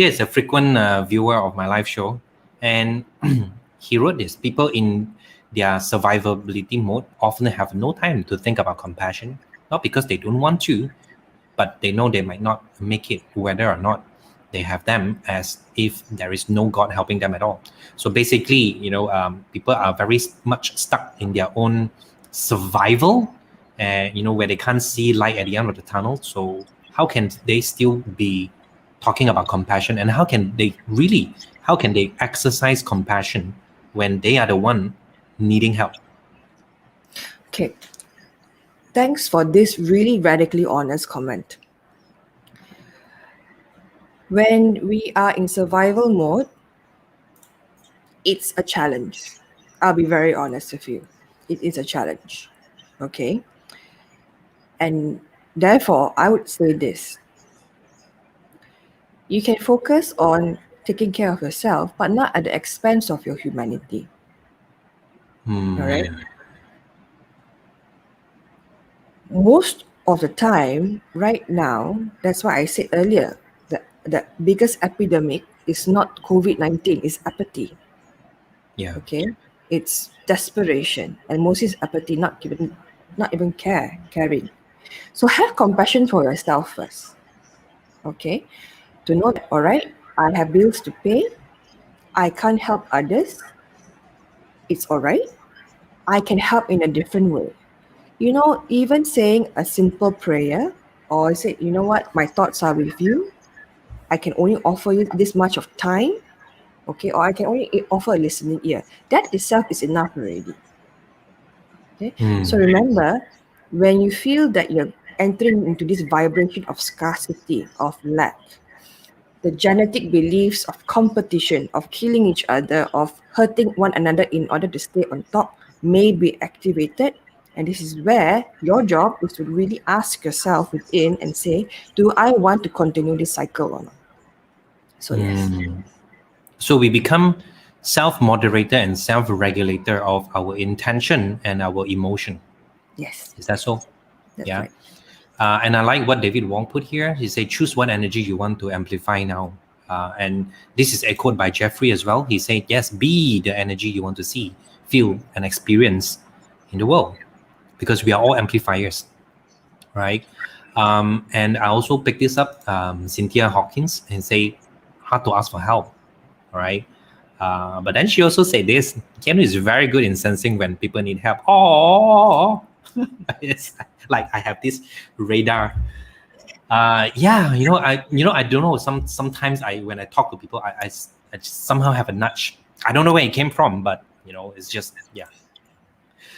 is a frequent viewer of my live show, and he wrote this: people in their survivability mode often have no time to think about compassion, not because they don't want to, but they know they might not make it, whether or not they have them, as if there is no God helping them at all. So basically, people are very much stuck in their own survival, and where they can't see light at the end of the tunnel. So how can they still be talking about compassion, and how can they exercise compassion when they are the one needing help? Okay, thanks for this really radically honest comment. When we are in survival mode, it's a challenge. I'll be very honest with you. It is a challenge. Okay? And therefore, I would say this. You can focus on taking care of yourself, but not at the expense of your humanity. All right? Most of the time, right now, that's why I said earlier, the biggest epidemic is not COVID-19, it's apathy. Yeah. Okay? It's desperation, and mostly it's apathy, not even caring. So have compassion for yourself first. Okay? To know that, all right, I have bills to pay, I can't help others, it's all right. I can help in a different way. Even saying a simple prayer, or say, you know what, my thoughts are with you, I can only offer you this much of time, okay, or I can only offer a listening ear. That itself is enough already. Okay, so remember, when you feel that you're entering into this vibration of scarcity, of lack, the genetic beliefs of competition, of killing each other, of hurting one another in order to stay on top may be activated. And this is where your job is to really ask yourself within and say, do I want to continue this cycle or not? So yes. So we become self-moderator and self-regulator of our intention and our emotion. Yes. Is that so? That's yeah. right. And I like what David Wong put here. He said, choose what energy you want to amplify now. And this is echoed by Jeffrey as well. He said, yes, be the energy you want to see, feel, and experience in the world, because we are all amplifiers, right? And I also picked this up, Cynthia Hawkins, and say, hard to ask for help, all right? But then she also said this: Cheanu is very good in sensing when people need help. Oh, it's like I have this radar. I don't know. Sometimes when I talk to people, I just somehow have a nudge. I don't know where it came from, but it's just yeah.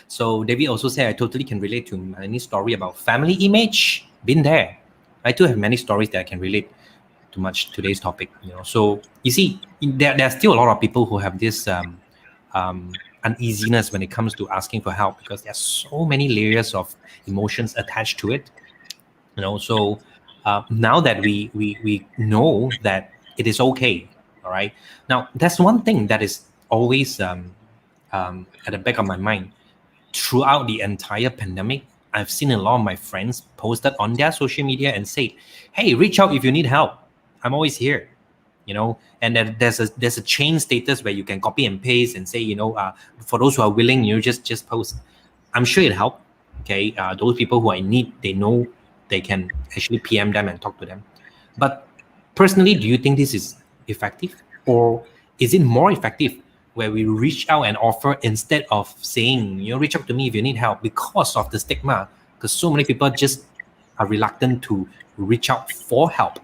So David also said, I totally can relate to Melanie's story about family image. Been there. I too have many stories that I can relate to much today's topic. So you see, there are still a lot of people who have this uneasiness when it comes to asking for help, because there's so many layers of emotions attached to it. So now that we know that It is okay. All right. Now, that's one thing that is always at the back of my mind. Throughout the entire pandemic, I've seen a lot of my friends posted on their social media and said, "Hey, reach out if you need help. I'm always here." And then there's a chain status where you can copy and paste and say, for those who are willing, just post. I'm sure it helped. Okay, those people who are in need, they know they can actually PM them and talk to them. But personally, do you think this is effective, or is it more effective where we reach out and offer instead of saying, reach out to me if you need help, because of the stigma? Because so many people just are reluctant to reach out for help.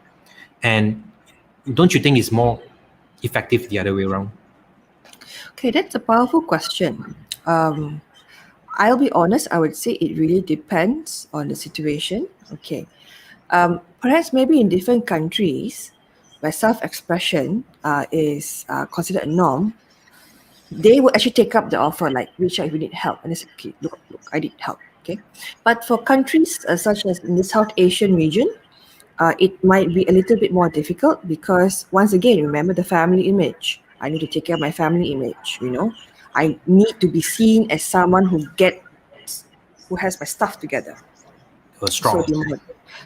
And don't you think it's more effective the other way around? Okay, that's a powerful question. I'll be honest, I would say it really depends on the situation. Okay. Perhaps maybe in different countries where self-expression is considered a norm, they will actually take up the offer, like reach out if you need help. And they say, okay, look, I need help. Okay. But for countries such as in the South Asian region, it might be a little bit more difficult because, once again, remember the family image. I need to take care of my family image, I need to be seen as someone who has my stuff together. Strong.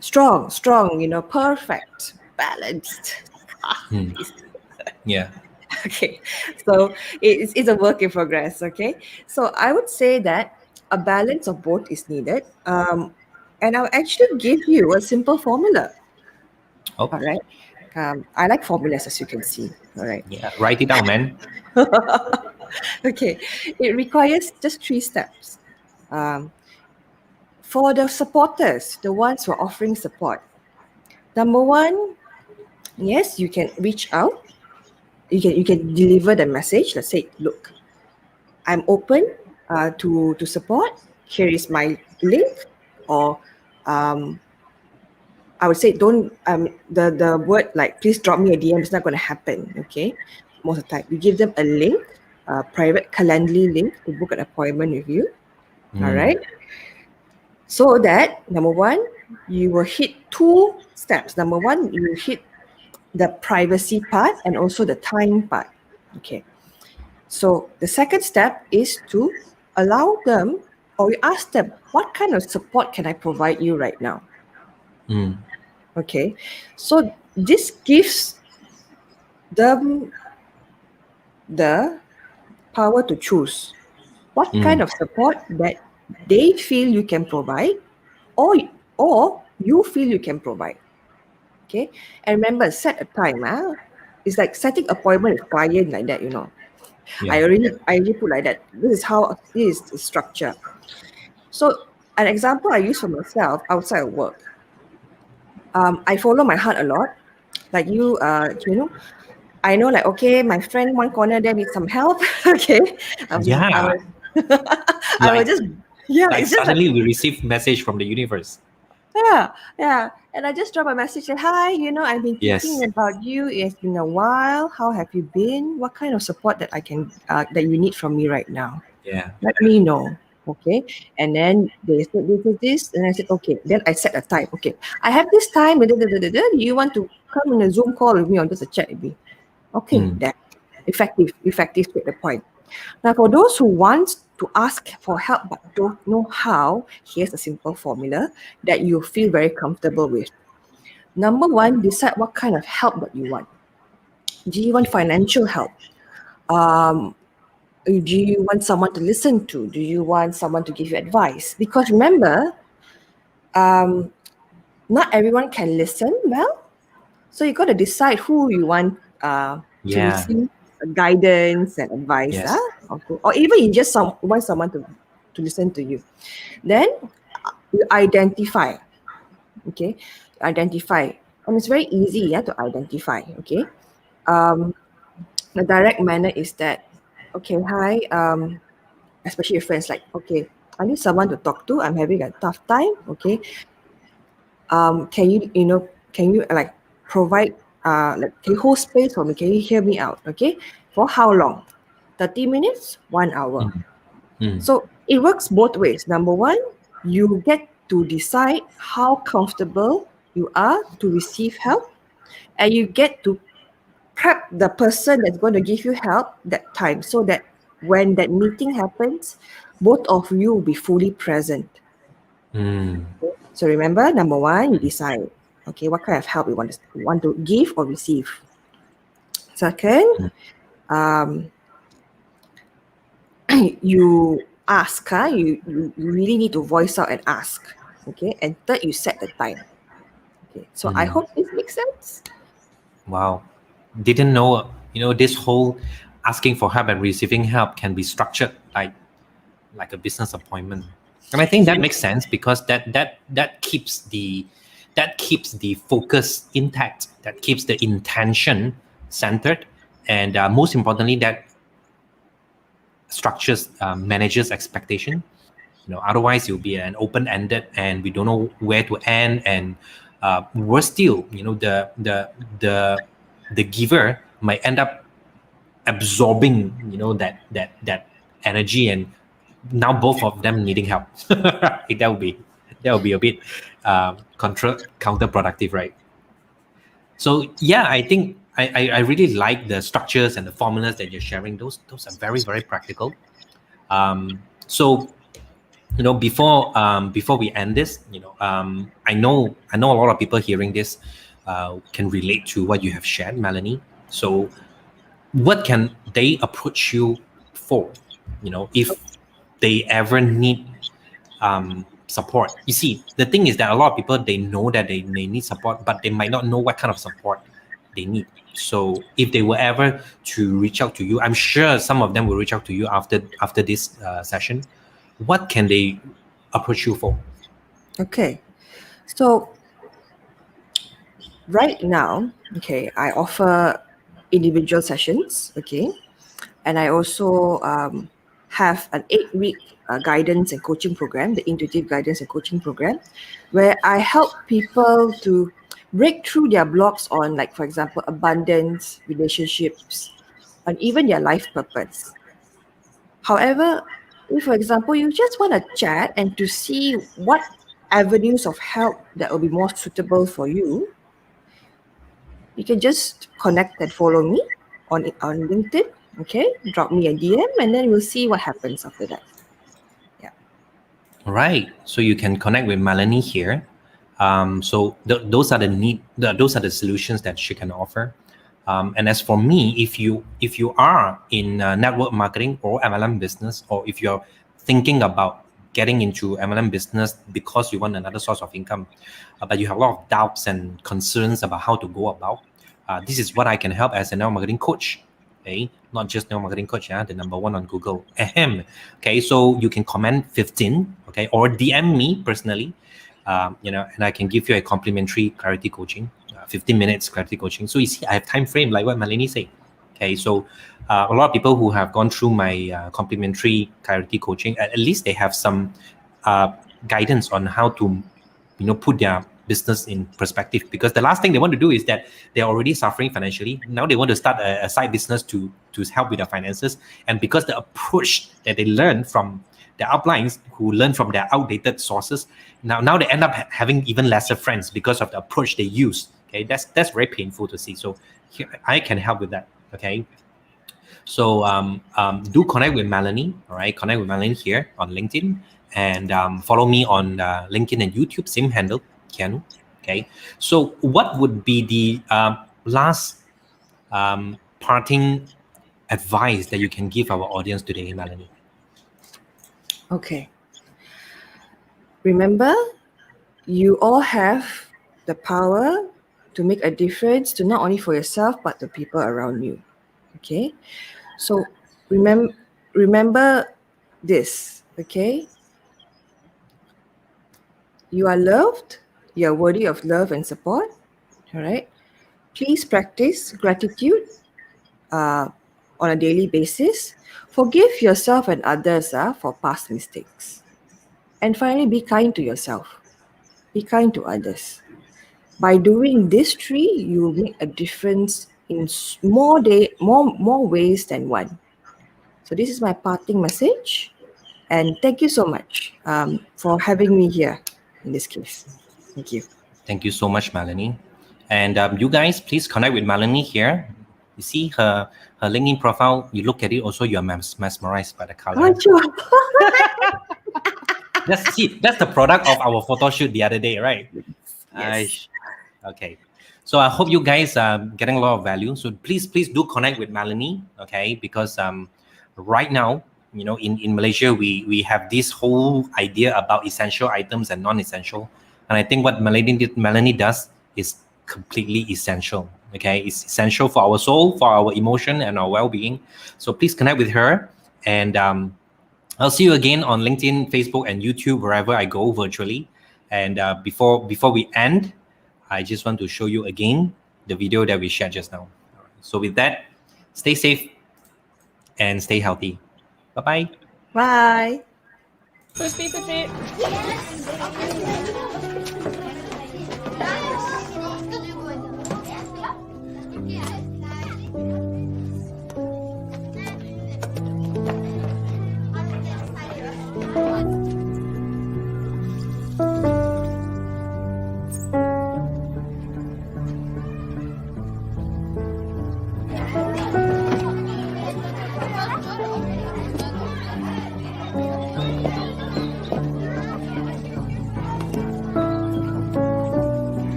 So strong, perfect, balanced. Yeah. Okay, so it's a work in progress. Okay, so I would say that a balance of both is needed. And I'll actually give you a simple formula. Oh. All right. I like formulas, as you can see. All right. Yeah, write it down, man. Okay, it requires just 3 steps. For the supporters, the ones who are offering support, number 1, yes, you can reach out. You can deliver the message. Let's say, look, I'm open to support. Here is my link. Or I would say don't the word like please drop me a DM is not going to happen. Okay, most of the time you give them a link, a private Calendly link to book an appointment with you. All right. So that number 1, you will hit 2 steps. Number 1, you hit the privacy part and also the time part. Okay. So the second step is to allow them, or you ask them, what kind of support can I provide you right now? Okay. So this gives them the power to choose what kind of support that they feel you can provide, or you feel you can provide. Okay. And remember, set a time. It's like setting appointment with client like that, Yeah. I already put like that. This is the structure. So an example I use for myself outside of work. I follow my heart a lot. Like you, I know, like, okay, my friend one corner there needs some help. Okay. I will just like suddenly we receive message from the universe. Yeah. And I just drop a message and hi, I've been thinking about you. It's been a while. How have you been? What kind of support that I can that you need from me right now? Yeah. Let me know. Okay. And then they said this, and I said, okay. Then I set a time. Okay. I have this time. You want to come in a Zoom call with me or just a chat with me? Okay. That effective straight to the point. Now, for those who want to ask for help but don't know how, here's a simple formula that you feel very comfortable with. Number 1, decide what kind of help that you want. Do you want financial help? Do you want someone to listen to? Do you want someone to give you advice? Because remember, not everyone can listen well. So you got to decide who you want to receive guidance and advice, or even you just want someone to listen to you. Then you identify. Okay, and it's very easy to identify. Okay, the direct manner is that, okay, hi, especially your friends, like, okay, I need someone to talk to. I'm having a tough time. Okay, can you like provide can you hold space for me? Can you hear me out? Okay, for how long? 30 minutes, 1 hour. So it works both ways. Number 1, you get to decide how comfortable you are to receive help, and you get to prep the person that's going to give you help that time, so that when that meeting happens, both of you will be fully present. Mm. So remember, number one, you decide, okay, what kind of help you want to give or receive. Second, um, you ask, you really need to voice out and ask. Okay. And third, you set the time. Okay. So I hope this makes sense. Wow. Didn't know, this whole asking for help and receiving help can be structured like a business appointment. And I think that makes sense because that keeps the focus intact, that keeps the intention centered, and most importantly, that structures manages expectation. Otherwise it'll be an open-ended and we don't know where to end, and worse still, the giver might end up absorbing that energy, and now both of them needing help. that would be a bit counterproductive, right? So yeah, I think I really like the structures and the formulas that you're sharing. Those are very, very practical. So before we end this, I know a lot of people hearing this can relate to what you have shared, Melanie. So what can they approach you for, if they ever need support? You see, the thing is that a lot of people, they know that they need support, but they might not know what kind of support they need. So if they were ever to reach out to you, I'm sure some of them will reach out to you after this session. What can they approach you for? Okay. So right now, okay, I offer individual sessions, okay, and I also have an 8-week guidance and coaching program, the Intuitive Guidance and Coaching Program, where I help people to break through their blocks on, like, for example, abundance, relationships, and even their life purpose. However, if, for example, you just want to chat and to see what avenues of help that will be more suitable for you, you can just connect and follow me on LinkedIn. Okay, drop me a DM, and then we'll see what happens after that. Yeah. All right. So you can connect with Melanie here. So those are those are the solutions that she can offer. And as for me, if you are in network marketing or MLM business, or if you're thinking about getting into MLM business because you want another source of income, but you have a lot of doubts and concerns about how to go about, this is what I can help as a network marketing coach. Okay, not just network marketing coach, the number one on Google. Ahem. Okay, so you can comment 15, okay, or DM me personally, and I can give you a complimentary clarity coaching, 15 minutes clarity coaching. So you see, I have time frame like what Melanie said. Okay, so a lot of people who have gone through my complimentary clarity coaching, at least they have some guidance on how to, put their business in perspective, because the last thing they want to do is that they're already suffering financially. Now they want to start a side business to help with their finances, and because the approach that they learn from their uplines, who learn from their outdated sources, now they end up having even lesser friends because of the approach they use. Okay, that's very painful to see. So here, I can help with that. Okay, so do connect with Melanie. All right, connect with Melanie here on LinkedIn, and follow me on LinkedIn and YouTube, same handle, Cheanu. Okay, so what would be the last parting advice that you can give our audience today, Melanie? Okay. Remember, you all have the power to make a difference, to not only for yourself but the people around you. Okay, so remember this. Okay, you are loved. You are worthy of love and support. All right. Please practice gratitude on a daily basis. Forgive yourself and others for past mistakes. And finally, be kind to yourself. Be kind to others. By doing these three, you will make a difference in more ways than one. So this is my parting message, and thank you so much for having me here in this case. Thank you. Thank you so much, Melanie. And you guys, please connect with Melanie here. You see her LinkedIn profile. You look at it. Also, you're mesmerized by the color. Oh, Chuah. That's the product of our photo shoot the other day, right? Yes. Okay. So I hope you guys are getting a lot of value. So please do connect with Melanie, okay? Because right now, you know, in Malaysia, we have this whole idea about essential items and non-essential. And I think what Melanie does is completely essential. Okay, it's essential for our soul, for our emotion, and our well-being. So please connect with her, and I'll see you again on LinkedIn, Facebook, and YouTube, wherever I go virtually. And before we end, I just want to show you again the video that we shared just now. So with that, stay safe and stay healthy. Bye-bye. Bye. Push, push, push.